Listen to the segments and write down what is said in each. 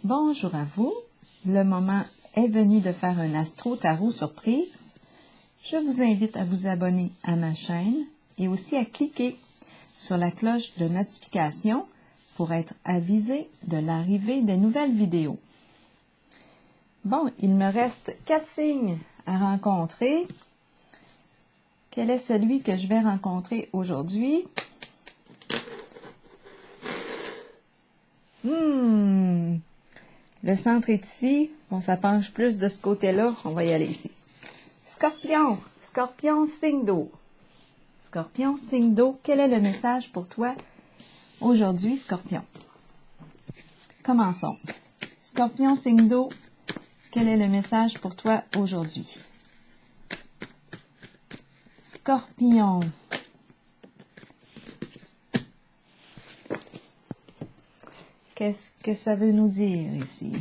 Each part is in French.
Bonjour à vous, le moment est venu de faire un astro-tarot surprise. Je vous invite à vous abonner à ma chaîne et aussi à cliquer sur la cloche de notification pour être avisé de l'arrivée des nouvelles vidéos. Bon, il me reste 4 signes à rencontrer. Quel est celui que je vais rencontrer aujourd'hui? Le centre est ici. Bon, ça penche plus de ce côté-là. On va y aller ici. Scorpion. Scorpion, signe d'eau. Scorpion, signe d'eau. Quel est le message pour toi aujourd'hui, Scorpion? Commençons. Scorpion, signe d'eau. Quel est le message pour toi aujourd'hui? Scorpion. Qu'est-ce que ça veut nous dire ici?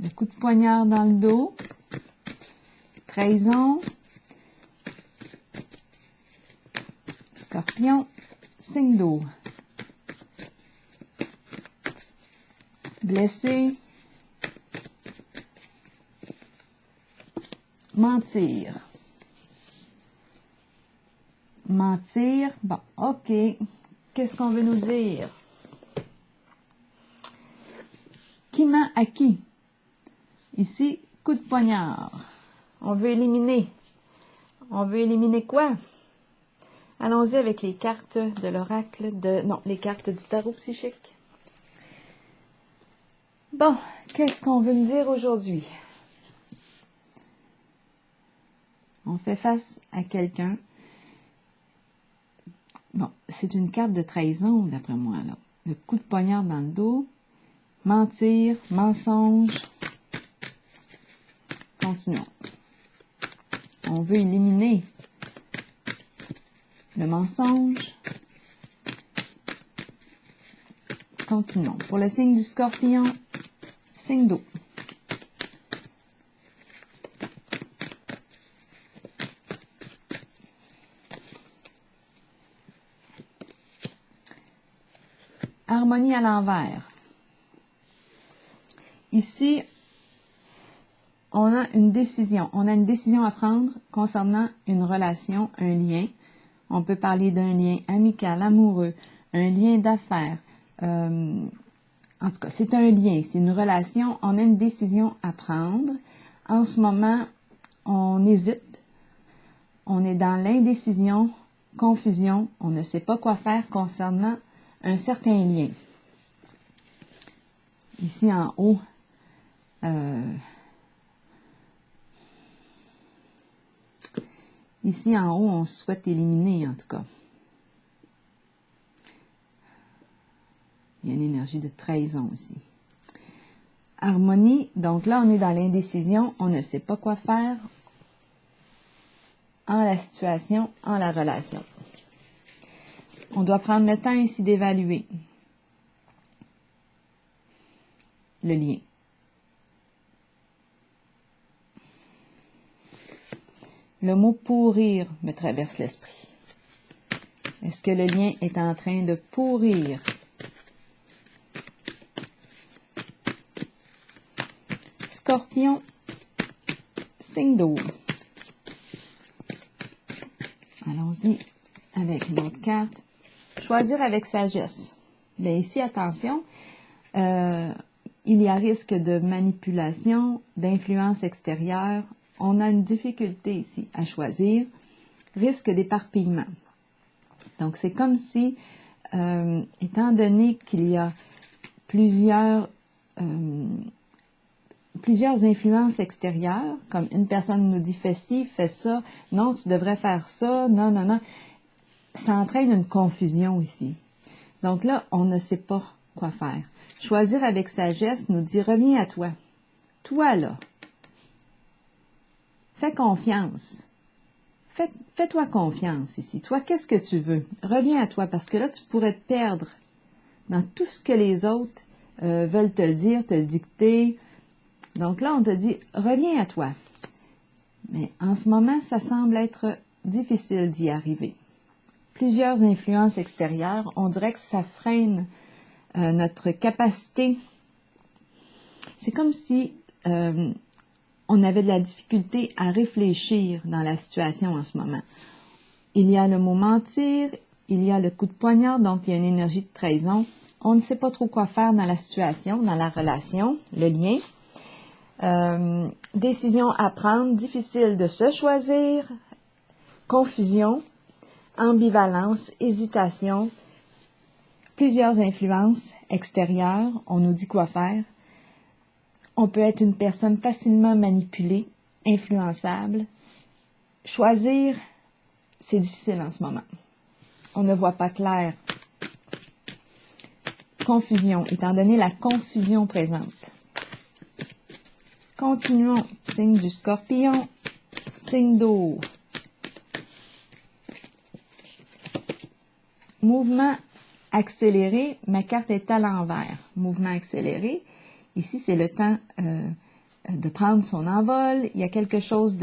Le coup de poignard dans le dos. Trahison. Scorpion, signe d'eau. Blessé. Mentir. Mentir. Bon, ok. Qu'est-ce qu'on veut nous dire? Qui ment à qui? Ici, coup de poignard. On veut éliminer. On veut éliminer quoi? Allons-y avec les cartes de l'oracle de... Non, les cartes du tarot psychique. Bon, qu'est-ce qu'on veut me dire aujourd'hui? On fait face à quelqu'un. Bon, c'est une carte de trahison, d'après moi, là. Le coup de poignard dans le dos. Mentir, mensonge. Continuons. On veut éliminer le mensonge. Continuons. Pour le signe du Scorpion, signe d'eau. Harmonie à l'envers. Ici, on a une décision. On a une décision à prendre concernant une relation, un lien. On peut parler d'un lien amical, amoureux, un lien d'affaires. En tout cas, c'est un lien, c'est une relation. On a une décision à prendre. En ce moment, on hésite. On est dans l'indécision, confusion. On ne sait pas quoi faire concernant un certain lien. Ici en haut, on souhaite éliminer, en tout cas. Il y a une énergie de trahison ici. Harmonie, donc là, on est dans l'indécision. On ne sait pas quoi faire en la situation, en la relation. On doit prendre le temps ici d'évaluer le lien. Le mot pourrir me traverse l'esprit. Est-ce que le lien est en train de pourrir? Scorpion, signe d'eau. Allons-y avec une autre carte. Choisir avec sagesse. Bien ici, attention, il y a risque de manipulation, d'influence extérieure. On a une difficulté ici à choisir. Risque d'éparpillement. Donc, c'est comme si, étant donné qu'il y a plusieurs influences extérieures, comme une personne nous dit « fais ci, fais ça »,« non, tu devrais faire ça »,« non, non, non », ça entraîne une confusion ici. Donc là, on ne sait pas quoi faire. Choisir avec sagesse nous dit « reviens à toi ». Toi, là, fais confiance. Fais-toi confiance ici. Toi, qu'est-ce que tu veux? Reviens à toi, parce que là, tu pourrais te perdre dans tout ce que les autres veulent te dire, te dicter. Donc là, on te dit, reviens à toi. Mais en ce moment, ça semble être difficile d'y arriver. Plusieurs influences extérieures, on dirait que ça freine notre capacité. C'est comme si on avait de la difficulté à réfléchir dans la situation en ce moment. Il y a le mot mentir, il y a le coup de poignard, donc il y a une énergie de trahison. On ne sait pas trop quoi faire dans la situation, dans la relation, le lien. Décision à prendre, difficile de se choisir, confusion, ambivalence, hésitation, plusieurs influences extérieures, on nous dit quoi faire. On peut être une personne facilement manipulée, influençable. Choisir, c'est difficile en ce moment. On ne voit pas clair. Confusion, étant donné la confusion présente. Continuons. Signe du Scorpion, signe d'eau. Mouvement accéléré, ma carte est à l'envers. Mouvement accéléré, ici c'est le temps de prendre son envol. Il y a quelque chose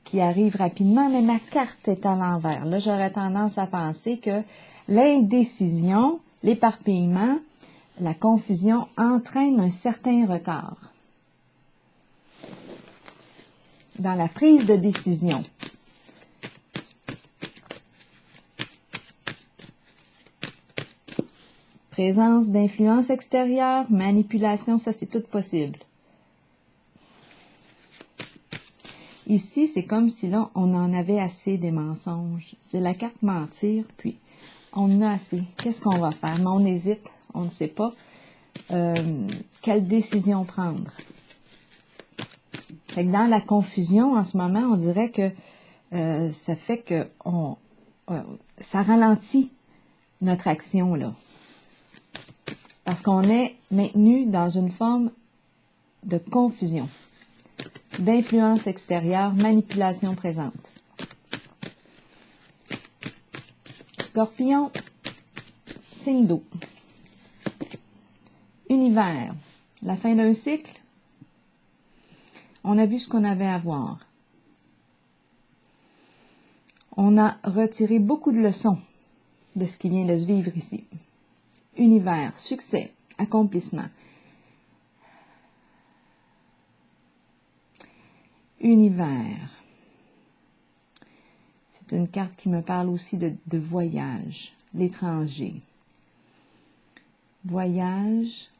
qui arrive rapidement, mais ma carte est à l'envers. Là, j'aurais tendance à penser que l'indécision, l'éparpillement, la confusion entraîne un certain retard dans la prise de décision. Présence d'influence extérieure, manipulation, ça c'est tout possible. Ici, c'est comme si là, on en avait assez des mensonges. C'est la carte mentir, puis on en a assez. Qu'est-ce qu'on va faire? Mais on hésite, on ne sait pas quelle décision prendre. Fait que dans la confusion, en ce moment, on dirait que ça fait que ça ralentit notre action, là. Parce qu'on est maintenu dans une forme de confusion, d'influence extérieure, manipulation présente. Scorpion, signe d'eau. Univers, la fin d'un cycle. On a vu ce qu'on avait à voir. On a retiré beaucoup de leçons de ce qui vient de se vivre ici. Univers, succès, accomplissement. Univers. C'est une carte qui me parle aussi de voyage, l'étranger. Voyage.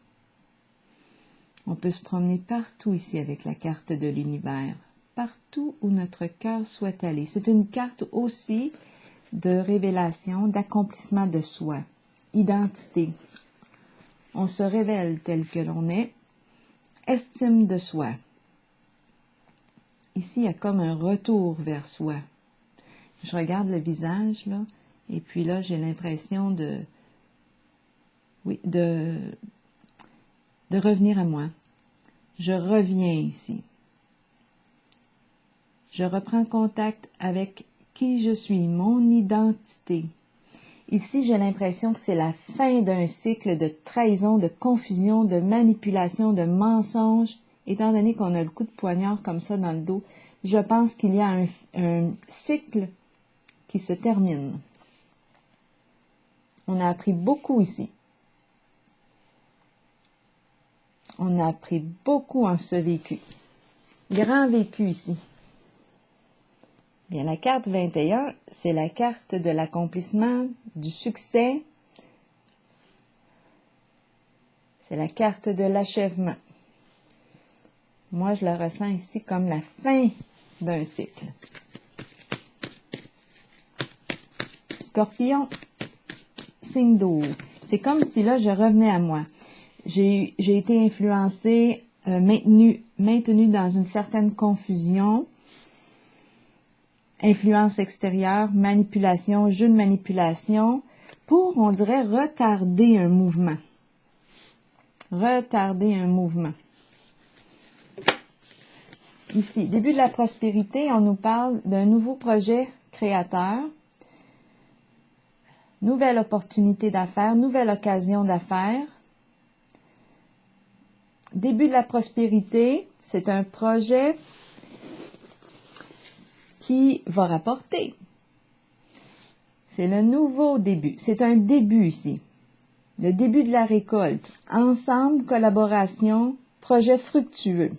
On peut se promener partout ici avec la carte de l'univers. Partout où notre cœur souhaite aller. C'est une carte aussi de révélation, d'accomplissement de soi. Identité. On se révèle tel que l'on est. Estime de soi. Ici, il y a comme un retour vers soi. Je regarde le visage, là, et puis là, j'ai l'impression de revenir à moi. Je reviens ici. Je reprends contact avec qui je suis, mon identité. Ici, j'ai l'impression que c'est la fin d'un cycle de trahison, de confusion, de manipulation, de mensonge. Étant donné qu'on a le coup de poignard comme ça dans le dos, je pense qu'il y a un cycle qui se termine. On a appris beaucoup ici. On a appris beaucoup en ce vécu. Grand vécu ici. Bien, la carte 21, c'est la carte de l'accomplissement, du succès. C'est la carte de l'achèvement. Moi, je la ressens ici comme la fin d'un cycle. Scorpion, signe d'eau. C'est comme si là, je revenais à moi. J'ai été influencée, maintenue dans une certaine confusion. Influence extérieure, manipulation, jeu de manipulation, pour, on dirait, retarder un mouvement. Retarder un mouvement. Ici, début de la prospérité, on nous parle d'un nouveau projet créateur, nouvelle opportunité d'affaires, nouvelle occasion d'affaires. Début de la prospérité, c'est un projet qui va rapporter. C'est le nouveau début. C'est un début ici. Le début de la récolte. Ensemble, collaboration, projet fructueux.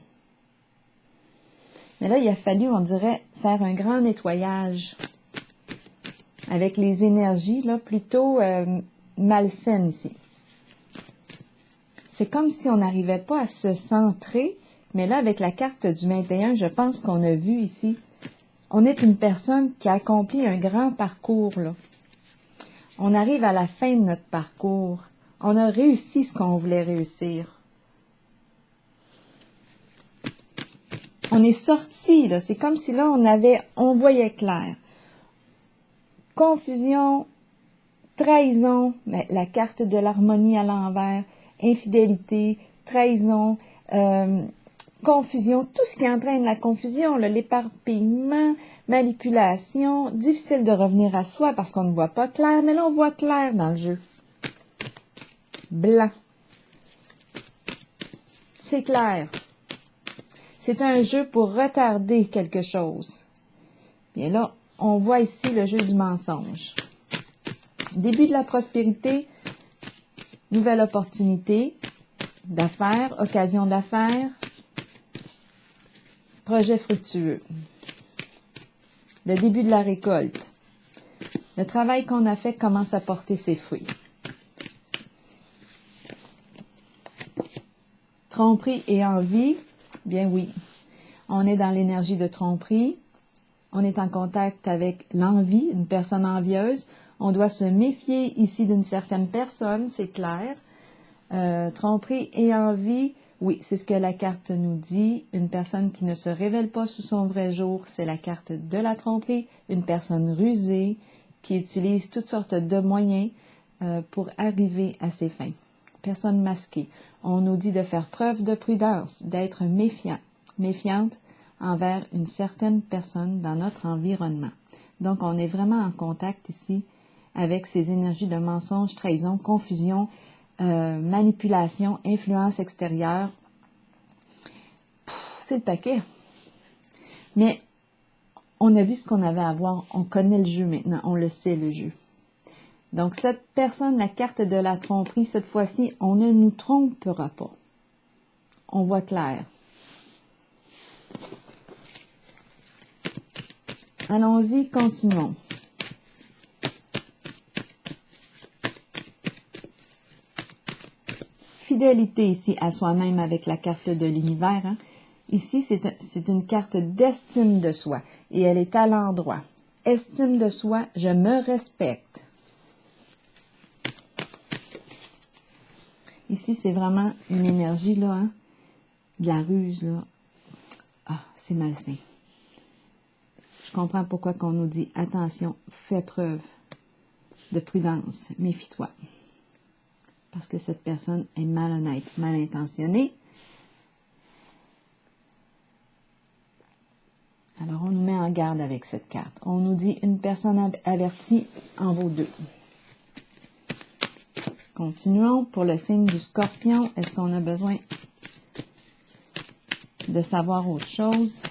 Mais là, il a fallu, on dirait, faire un grand nettoyage avec les énergies là, plutôt malsaines ici. C'est comme si on n'arrivait pas à se centrer, mais là, avec la carte du 21, je pense qu'on a vu ici, on est une personne qui a accompli un grand parcours, là. On arrive à la fin de notre parcours. On a réussi ce qu'on voulait réussir. On est sorti, là. C'est comme si là, on voyait clair. Confusion, trahison, mais la carte de l'harmonie à l'envers, infidélité, trahison, confusion, tout ce qui entraîne la confusion, l'éparpillement, manipulation, difficile de revenir à soi parce qu'on ne voit pas clair, mais là on voit clair dans le jeu. Blanc. C'est clair. C'est un jeu pour retarder quelque chose. Bien là, on voit ici le jeu du mensonge. Début de la prospérité, nouvelle opportunité d'affaires, occasion d'affaires, projet fructueux. Le début de la récolte. Le travail qu'on a fait commence à porter ses fruits. Tromperie et envie, bien oui. On est dans l'énergie de tromperie. On est en contact avec l'envie, une personne envieuse. On doit se méfier ici d'une certaine personne, c'est clair. Tromperie et envie, oui, c'est ce que la carte nous dit. Une personne qui ne se révèle pas sous son vrai jour, c'est la carte de la tromperie. Une personne rusée qui utilise toutes sortes de moyens pour arriver à ses fins. Personne masquée. On nous dit de faire preuve de prudence, d'être méfiante envers une certaine personne dans notre environnement. Donc, on est vraiment en contact ici avec ces énergies de mensonge, trahison, confusion, manipulation, influence extérieure. C'est le paquet. Mais on a vu ce qu'on avait à voir. On connaît le jeu maintenant. On le sait, le jeu. Donc, cette personne, la carte de la tromperie, cette fois-ci, on ne nous trompera pas. On voit clair. Allons-y, continuons. Fidélité ici à soi-même avec la carte de l'univers. Hein. Ici, c'est une carte d'estime de soi et elle est à l'endroit. Estime de soi, je me respecte. Ici, c'est vraiment une énergie, là, hein, de la ruse, là. Ah, c'est malsain. Je comprends pourquoi qu'on nous dit, attention, fais preuve de prudence, méfie-toi. Parce que cette personne est malhonnête, mal intentionnée. Alors, on nous met en garde avec cette carte. On nous dit, une personne avertie en vaut deux. Continuons pour le signe du Scorpion. Est-ce qu'on a besoin de savoir autre chose?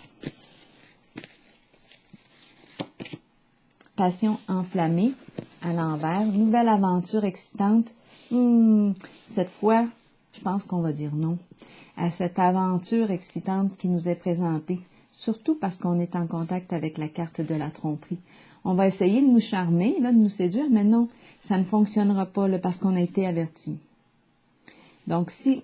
Passion enflammée à l'envers. Nouvelle aventure excitante. Cette fois, je pense qu'on va dire non à cette aventure excitante qui nous est présentée. Surtout parce qu'on est en contact avec la carte de la tromperie. On va essayer de nous charmer, là, de nous séduire, mais non, ça ne fonctionnera pas là, parce qu'on a été averti. Donc, si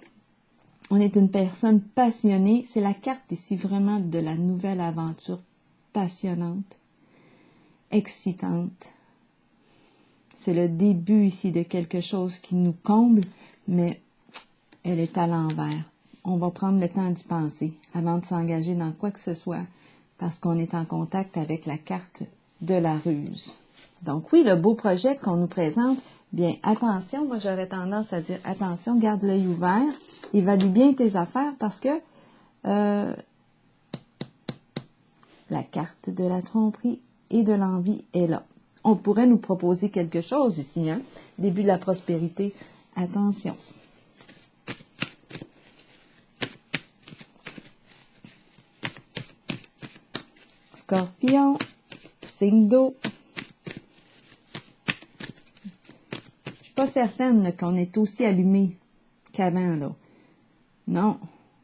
on est une personne passionnée, c'est la carte ici vraiment de la nouvelle aventure passionnante, excitante. C'est le début ici de quelque chose qui nous comble, mais elle est à l'envers. On va prendre le temps d'y penser avant de s'engager dans quoi que ce soit, parce qu'on est en contact avec la carte de la ruse. Donc oui, le beau projet qu'on nous présente, bien attention, moi j'aurais tendance à dire attention, garde l'œil ouvert, évalue bien tes affaires parce que la carte de la tromperie et de l'envie est là. On pourrait nous proposer quelque chose ici, hein? Début de la prospérité, attention. Scorpion, signe d'eau. pas certaine là, qu'on est aussi allumé qu'avant, là. Non,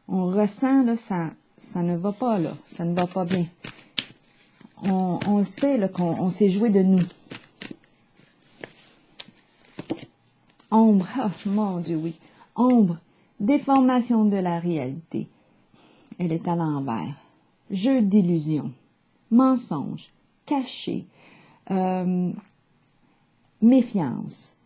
on ressent, là, ça ne va pas, là. Ça ne va pas bien. On sait, là, qu'on s'est joué de nous. Ombre, oh mon Dieu, oui. Ombre, déformation de la réalité. Elle est à l'envers. Jeu d'illusion, mensonge, caché, méfiance.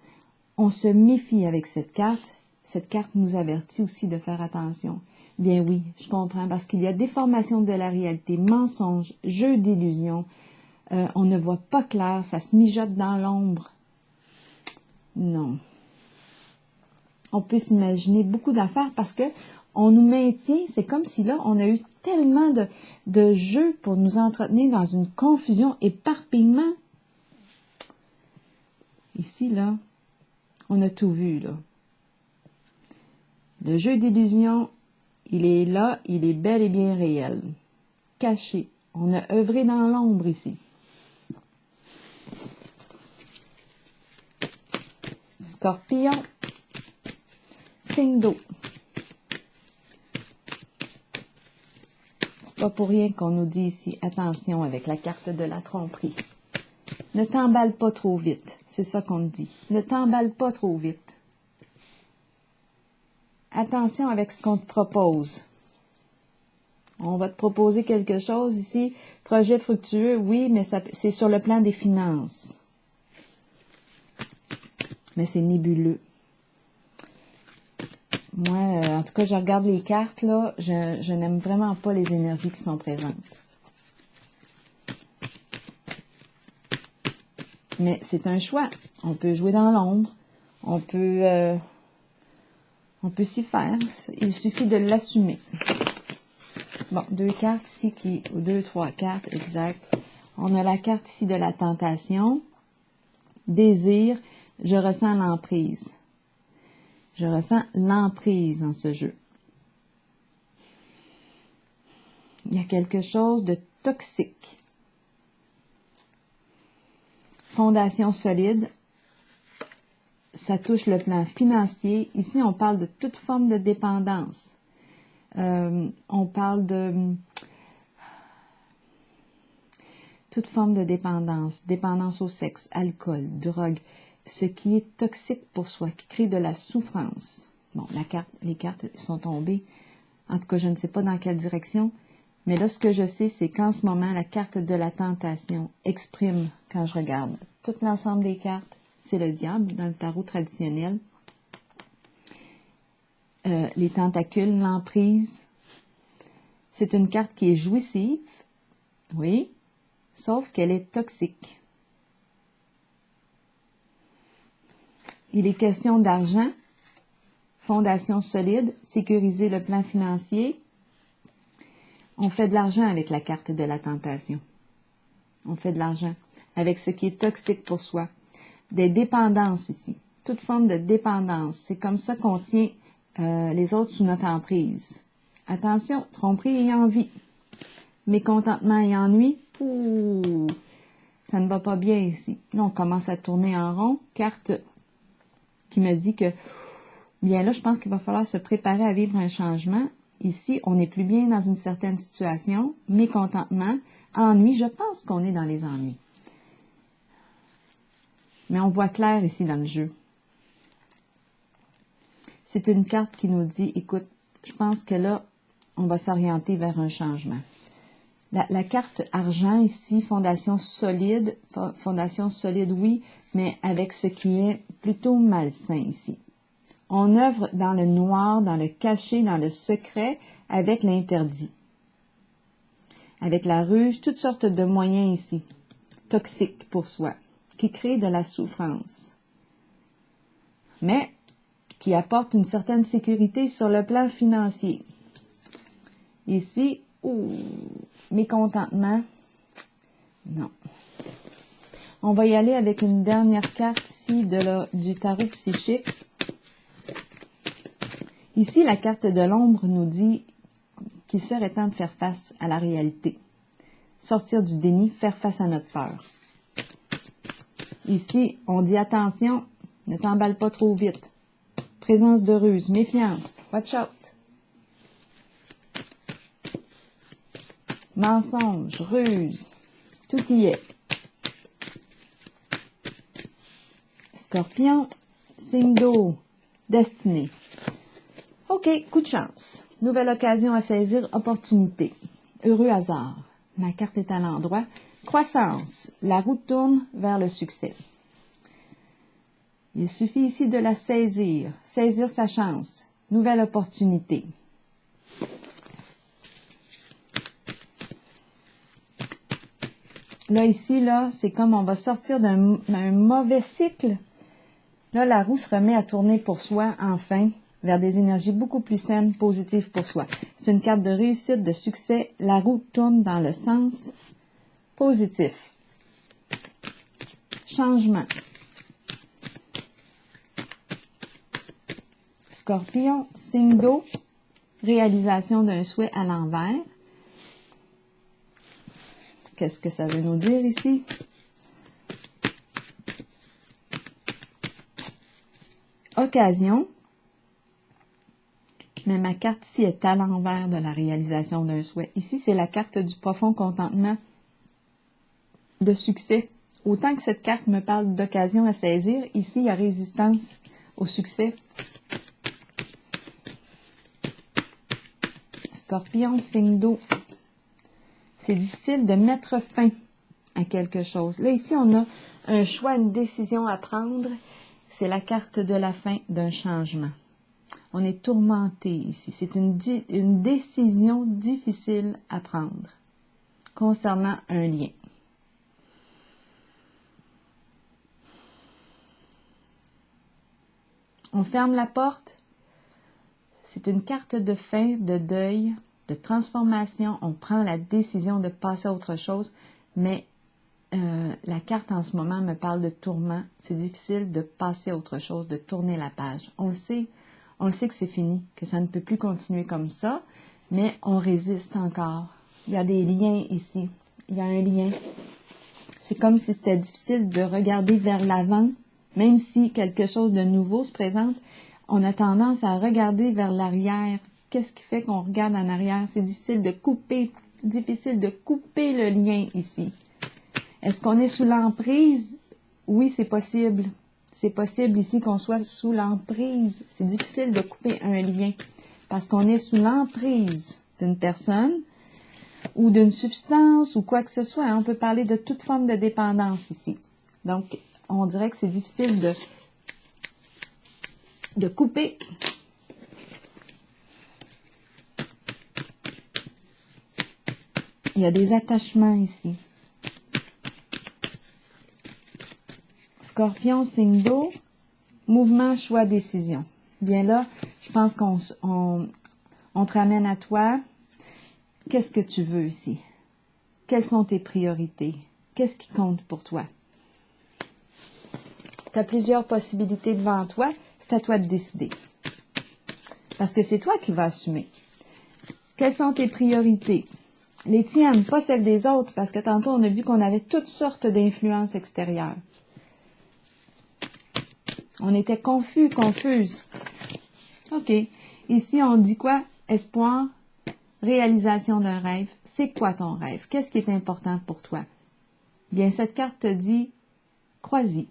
On se méfie avec cette carte. Cette carte nous avertit aussi de faire attention. Bien oui, je comprends, parce qu'il y a déformation de la réalité, mensonge, jeu d'illusion. On ne voit pas clair, ça se mijote dans l'ombre. Non. On peut s'imaginer beaucoup d'affaires parce que on nous maintient, c'est comme si là, on a eu tellement de jeux pour nous entretenir dans une confusion, éparpillement. Ici, là, on a tout vu, là. Le jeu d'illusion, il est là, il est bel et bien réel. Caché. On a œuvré dans l'ombre ici. Scorpion. Signe d'eau. C'est pas pour rien qu'on nous dit ici, attention avec la carte de la tromperie. Ne t'emballe pas trop vite. C'est ça qu'on te dit. Ne t'emballe pas trop vite. Attention avec ce qu'on te propose. On va te proposer quelque chose ici. Projet fructueux, oui, mais c'est sur le plan des finances. Mais c'est nébuleux. Moi, en tout cas, je regarde les cartes, là. Je n'aime vraiment pas les énergies qui sont présentes. Mais c'est un choix. On peut jouer dans l'ombre. On peut s'y faire. Il suffit de l'assumer. Bon, 2 cartes ici, 2, 3 cartes, exact. On a la carte ici de la tentation. Désir. Je ressens l'emprise. Je ressens l'emprise dans ce jeu. Il y a quelque chose de toxique. Fondation solide. Ça touche le plan financier. Ici, on parle de toute forme de dépendance. On parle de toute forme de dépendance. Dépendance au sexe, alcool, drogue. Ce qui est toxique pour soi, qui crée de la souffrance. Bon, les cartes sont tombées. En tout cas, je ne sais pas dans quelle direction. Mais là, ce que je sais, c'est qu'en ce moment, la carte de la tentation exprime, quand je regarde tout l'ensemble des cartes, c'est le diable dans le tarot traditionnel. Les tentacules, l'emprise. C'est une carte qui est jouissive, oui, sauf qu'elle est toxique. Il est question d'argent, fondation solide, sécuriser le plan financier. On fait de l'argent avec la carte de la tentation. On fait de l'argent avec ce qui est toxique pour soi. Des dépendances ici, toute forme de dépendance. C'est comme ça qu'on tient les autres sous notre emprise. Attention, tromperie et envie. Mécontentement et ennui, ouh, ça ne va pas bien ici. Là, on commence à tourner en rond. Carte qui me dit que, bien là, je pense qu'il va falloir se préparer à vivre un changement. Ici, on n'est plus bien dans une certaine situation. Mécontentement, ennui, je pense qu'on est dans les ennuis. Mais on voit clair ici dans le jeu. C'est une carte qui nous dit, écoute, je pense que là, on va s'orienter vers un changement. La carte argent ici, fondation solide, oui, mais avec ce qui est plutôt malsain ici. On œuvre dans le noir, dans le caché, dans le secret, avec l'interdit. Avec la ruse, toutes sortes de moyens ici, toxiques pour soi, qui créent de la souffrance, mais qui apportent une certaine sécurité sur le plan financier. Ici, mécontentement, non. On va y aller avec une dernière carte ici du tarot psychique. Ici, la carte de l'ombre nous dit qu'il serait temps de faire face à la réalité. Sortir du déni, faire face à notre peur. Ici, on dit attention, Ne t'emballe pas trop vite. Présence de ruse, méfiance. Watch out. Mensonge, ruse. Tout y est. Scorpion, signe d'eau, destinée. OK, coup de chance. Nouvelle occasion à saisir, opportunité. Heureux hasard. Ma carte est à l'endroit. Croissance. La roue tourne vers le succès. Il suffit ici de la saisir. Saisir sa chance. Nouvelle opportunité. Là, ici, là, c'est comme on va sortir d'un mauvais cycle. Là, la roue se remet à tourner pour soi, enfin, vers des énergies beaucoup plus saines, positives pour soi. C'est une carte de réussite, de succès. La roue tourne dans le sens positif. Changement. Scorpion, signe d'eau, réalisation d'un souhait à l'envers. Qu'est-ce que ça veut nous dire ici? Occasion. Mais ma carte ici est à l'envers de la réalisation d'un souhait. Ici, c'est la carte du profond contentement de succès. Autant que cette carte me parle d'occasion à saisir, ici, il y a résistance au succès. Scorpion, signe d'eau. C'est difficile de mettre fin à quelque chose. Là, ici, on a un choix, une décision à prendre. C'est la carte de la fin d'un changement. On est tourmenté ici. C'est une décision difficile à prendre concernant un lien. On ferme la porte. C'est une carte de fin, de deuil, de transformation. On prend la décision de passer à autre chose, mais la carte en ce moment me parle de tourment. C'est difficile de passer à autre chose, de tourner la page. On le sait que c'est fini, que ça ne peut plus continuer comme ça, mais on résiste encore. Il y a des liens ici. Il y a un lien. C'est comme si c'était difficile de regarder vers l'avant, même si quelque chose de nouveau se présente. On a tendance à regarder vers l'arrière. Qu'est-ce qui fait qu'on regarde en arrière? C'est difficile de couper le lien ici. Est-ce qu'on est sous l'emprise? Oui, c'est possible. C'est possible ici qu'on soit sous l'emprise. C'est difficile de couper un lien parce qu'on est sous l'emprise d'une personne ou d'une substance ou quoi que ce soit. On peut parler de toute forme de dépendance ici. Donc, on dirait que c'est difficile de couper. Il y a des attachements ici. Scorpion, signe d'eau, mouvement, choix, décision. Bien là, je pense qu'on te ramène à toi. Qu'est-ce que tu veux ici? Quelles sont tes priorités? Qu'est-ce qui compte pour toi? Tu as plusieurs possibilités devant toi. C'est à toi de décider. Parce que c'est toi qui vas assumer. Quelles sont tes priorités? Les tiennes, pas celles des autres, parce que tantôt, on a vu qu'on avait toutes sortes d'influences extérieures. On était confus, confuses. OK. Ici, on dit quoi? Espoir, réalisation d'un rêve. C'est quoi ton rêve? Qu'est-ce qui est important pour toi? Bien, cette carte te dit, crois-y.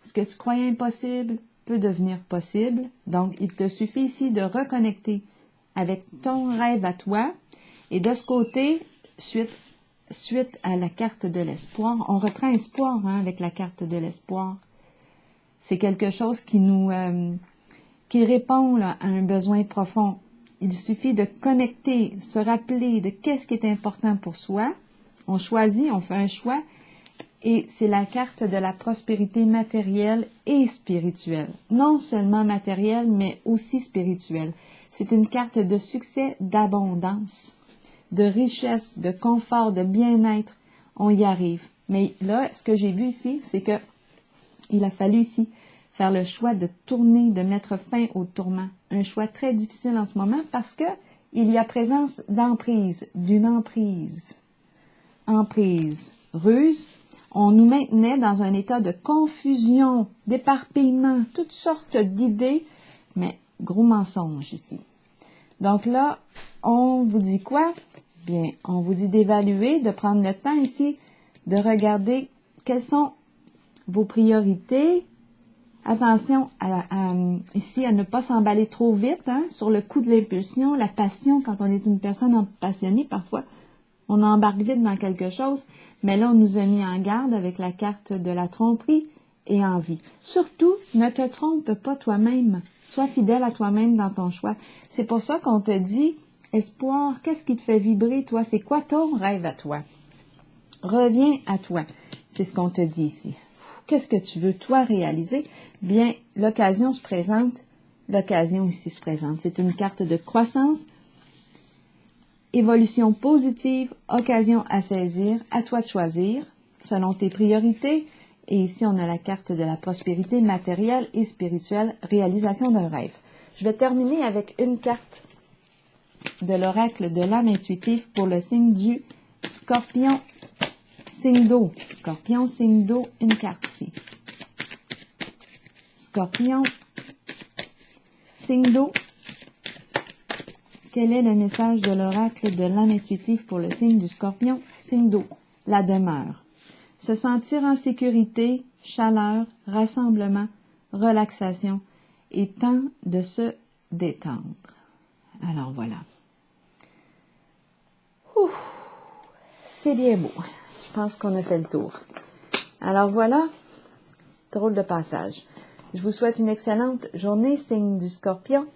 Ce que tu croyais impossible peut devenir possible. Donc, il te suffit ici de reconnecter avec ton rêve à toi. Et de ce côté, suite à la carte de l'espoir, on reprend espoir avec la carte de l'espoir. C'est quelque chose qui répond là, à un besoin profond. Il suffit de connecter, se rappeler de qu'est-ce qui est important pour soi. On choisit, on fait un choix. Et c'est la carte de la prospérité matérielle et spirituelle. Non seulement matérielle, mais aussi spirituelle. C'est une carte de succès, d'abondance, de richesse, de confort, de bien-être. On y arrive. Mais là, ce que j'ai vu ici, c'est que il a fallu ici faire le choix de tourner, de mettre fin au tourment. Un choix très difficile en ce moment parce que il y a présence d'emprise, d'une emprise. Emprise, ruse. On nous maintenait dans un état de confusion, d'éparpillement, toutes sortes d'idées, mais gros mensonge ici. Donc là, on vous dit quoi? Bien, on vous dit d'évaluer, de prendre le temps ici, de regarder quelles sont vos priorités. Attention ici à ne pas s'emballer trop vite sur le coup de l'impulsion, la passion. Quand on est une personne passionnée, parfois, on embarque vite dans quelque chose. Mais là, on nous a mis en garde avec la carte de la tromperie et envie. Surtout, ne te trompe pas toi-même. Sois fidèle à toi-même dans ton choix. C'est pour ça qu'on te dit, espoir, qu'est-ce qui te fait vibrer, toi? C'est quoi ton rêve à toi? Reviens à toi. C'est ce qu'on te dit ici. Qu'est-ce que tu veux, toi, réaliser? Bien, l'occasion se présente. L'occasion ici se présente. C'est une carte de croissance, évolution positive, occasion à saisir, à toi de choisir, selon tes priorités. Et ici, on a la carte de la prospérité matérielle et spirituelle, réalisation d'un rêve. Je vais terminer avec une carte de l'oracle de l'âme intuitive pour le signe du Scorpion. Signe d'eau. Scorpion, signe d'eau, une carte ici. Scorpion, signe d'eau. Quel est le message de l'oracle de l'âme intuitive pour le signe du Scorpion? Signe d'eau. La demeure. Se sentir en sécurité, chaleur, rassemblement, relaxation et temps de se détendre. Alors voilà. C'est bien beau. Je pense qu'on a fait le tour. Alors voilà, drôle de passage. Je vous souhaite une excellente journée, signe du Scorpion.